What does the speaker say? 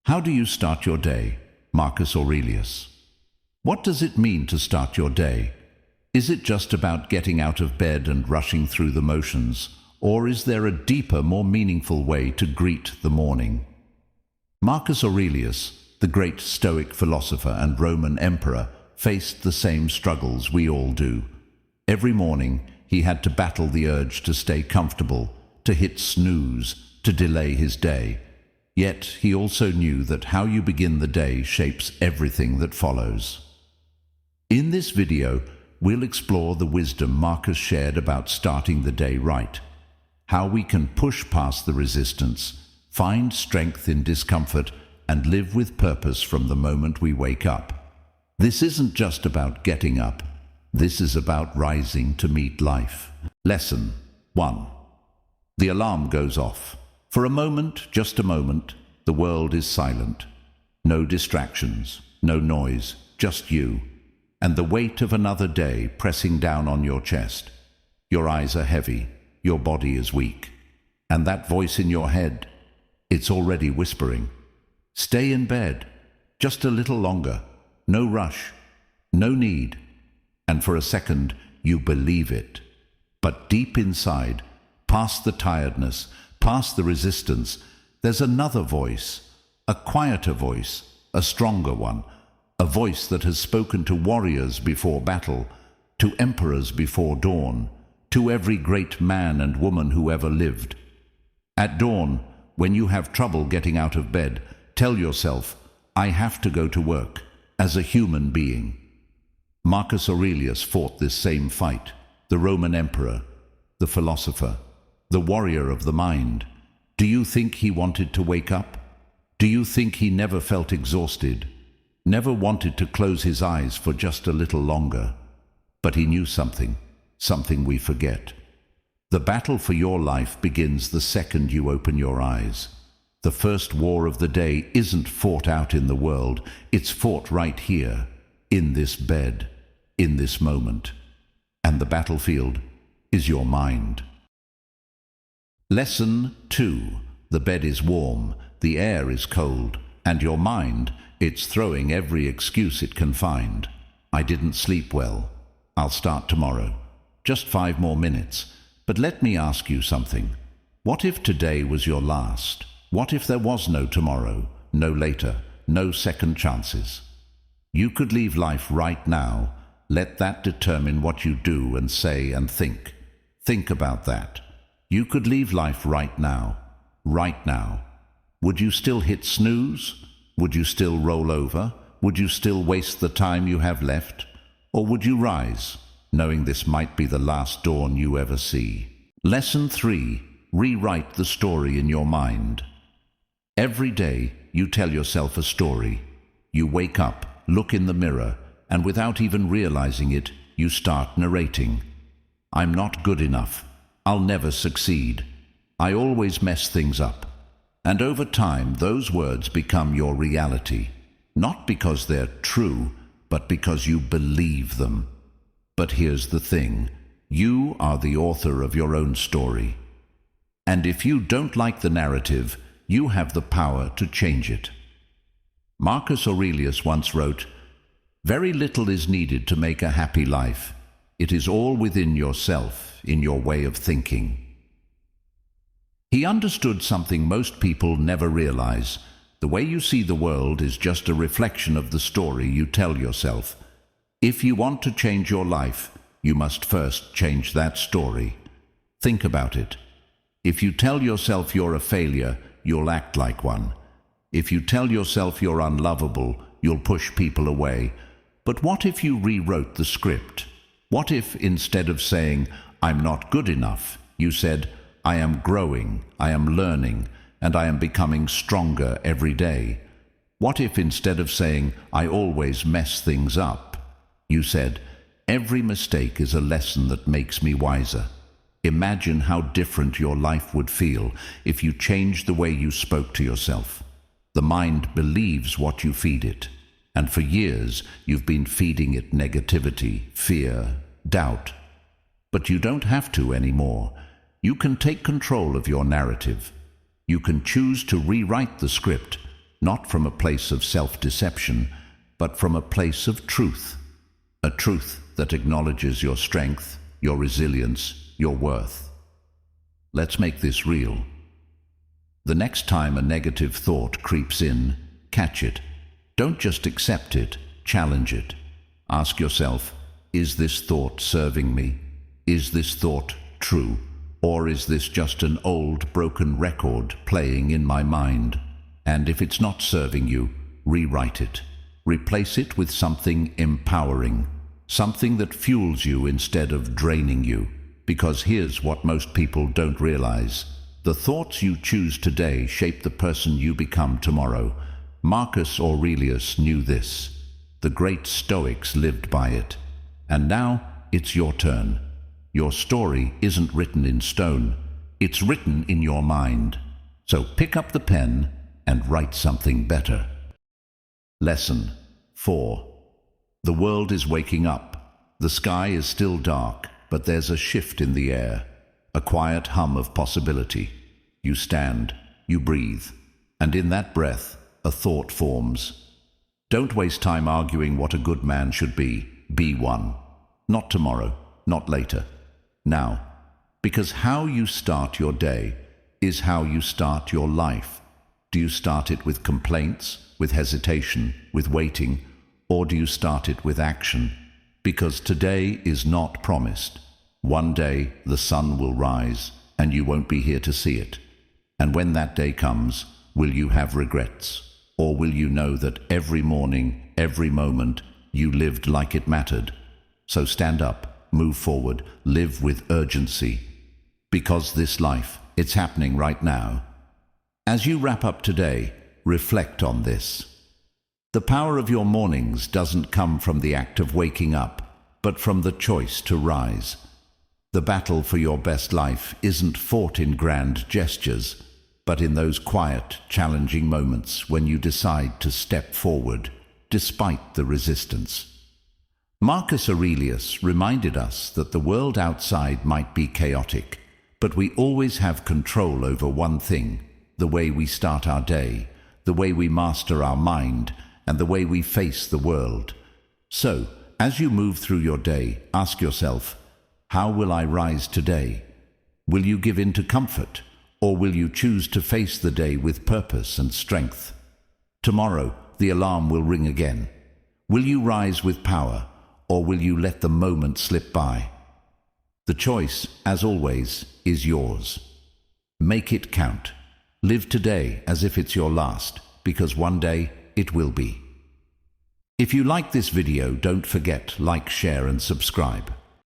How do you start your day? Marcus Aurelius. What does it mean to start your day? Is it just about getting out of bed and rushing through the motions, or is there a deeper, more meaningful way to greet the morning? Marcus Aurelius, the great Stoic philosopher and Roman emperor, faced the same struggles we all do. Every morning, he had to battle the urge to stay comfortable, to hit snooze, to delay his day. Yet he also knew that how you begin the day shapes everything that follows. In this video, we'll explore the wisdom Marcus shared about starting the day right, how we can push past the resistance, find strength in discomfort, and live with purpose from the moment we wake up. This isn't just about getting up. This is about rising to meet life. Lesson 1. The alarm goes off. For a moment, just a moment, the world is silent. No distractions, no noise, just you, and the weight of another day pressing down on your chest. Your eyes are heavy, your body is weak, and that voice in your head, it's already whispering. Stay in bed, just a little longer, no rush, no need. And for a second, you believe it. But deep inside, past the tiredness, past the resistance, there's another voice, a quieter voice, a stronger one, a voice that has spoken to warriors before battle, to emperors before dawn, to every great man and woman who ever lived. At dawn, when you have trouble getting out of bed, tell yourself, I have to go to work, as a human being. Marcus Aurelius fought this same fight, the Roman emperor, the philosopher, the warrior of the mind. Do you think he wanted to wake up? Do you think he never felt exhausted, never wanted to close his eyes for just a little longer? But he knew something we forget. The battle for your life begins the second you open your eyes. The first war of the day isn't fought out in the world, it's fought right here, in this bed, in this moment. And the battlefield is your mind. Lesson 2. The bed is warm, the air is cold, and your mind, it's throwing every excuse it can find. I didn't sleep well. I'll start tomorrow. Just 5 more minutes. But let me ask you something. What if today was your last? What if there was no tomorrow, no later, no second chances? You could leave life right now. Let that determine what you do and say and think. Think about that. You could leave life right now. Right now. Would you still hit snooze? Would you still roll over? Would you still waste the time you have left? Or would you rise, knowing this might be the last dawn you ever see? Lesson 3. Rewrite the story in your mind. Every day, you tell yourself a story. You wake up, look in the mirror, and without even realizing it, you start narrating. I'm not good enough. I'll never succeed. I always mess things up. And over time, those words become your reality. Not because they're true, but because you believe them. But here's the thing. You are the author of your own story. And if you don't like the narrative, you have the power to change it. Marcus Aurelius once wrote, "Very little is needed to make a happy life. It is all within yourself, in your way of thinking." He understood something most people never realize. The way you see the world is just a reflection of the story you tell yourself. If you want to change your life, you must first change that story. Think about it. If you tell yourself you're a failure, you'll act like one. If you tell yourself you're unlovable, you'll push people away. But what if you rewrote the script? What if instead of saying, I'm not good enough, you said, I am growing, I am learning, and I am becoming stronger every day? What if instead of saying, I always mess things up, you said, every mistake is a lesson that makes me wiser? Imagine how different your life would feel if you changed the way you spoke to yourself. The mind believes what you feed it, and for years you've been feeding it negativity, fear, doubt. But you don't have to anymore. You can take control of your narrative. You can choose to rewrite the script, not from a place of self-deception, but from a place of truth. A truth that acknowledges your strength, your resilience, your worth. Let's make this real. The next time a negative thought creeps in, catch it. Don't just accept it, challenge it. Ask yourself, is this thought serving me? Is this thought true? Or is this just an old, broken record playing in my mind? And if it's not serving you, rewrite it. Replace it with something empowering, something that fuels you instead of draining you. Because here's what most people don't realize. The thoughts you choose today shape the person you become tomorrow. Marcus Aurelius knew this. The great Stoics lived by it. And now it's your turn. Your story isn't written in stone. It's written in your mind. So pick up the pen and write something better. Lesson 4. The world is waking up. The sky is still dark, but there's a shift in the air, a quiet hum of possibility. You stand, you breathe, and in that breath, a thought forms. Don't waste time arguing what a good man should be. Be one. Not tomorrow, not later. Now. Because how you start your day is how you start your life. Do you start it with complaints, with hesitation, with waiting, or do you start it with action? Because today is not promised. One day the sun will rise, and you won't be here to see it. And when that day comes, will you have regrets? Or will you know that every morning, every moment, you lived like it mattered? So stand up, move forward, live with urgency. Because this life, it's happening right now. As you wrap up today, reflect on this. The power of your mornings doesn't come from the act of waking up, but from the choice to rise. The battle for your best life isn't fought in grand gestures, but in those quiet, challenging moments when you decide to step forward, despite the resistance. Marcus Aurelius reminded us that the world outside might be chaotic, but we always have control over one thing: the way we start our day, the way we master our mind, and the way we face the world. So, as you move through your day, ask yourself, how will I rise today? Will you give in to comfort, or will you choose to face the day with purpose and strength? Tomorrow, the alarm will ring again. Will you rise with power, or will you let the moment slip by? The choice, as always, is yours. Make it count. Live today as if it's your last, because one day it will be. If you like this video, don't forget, like, share and subscribe.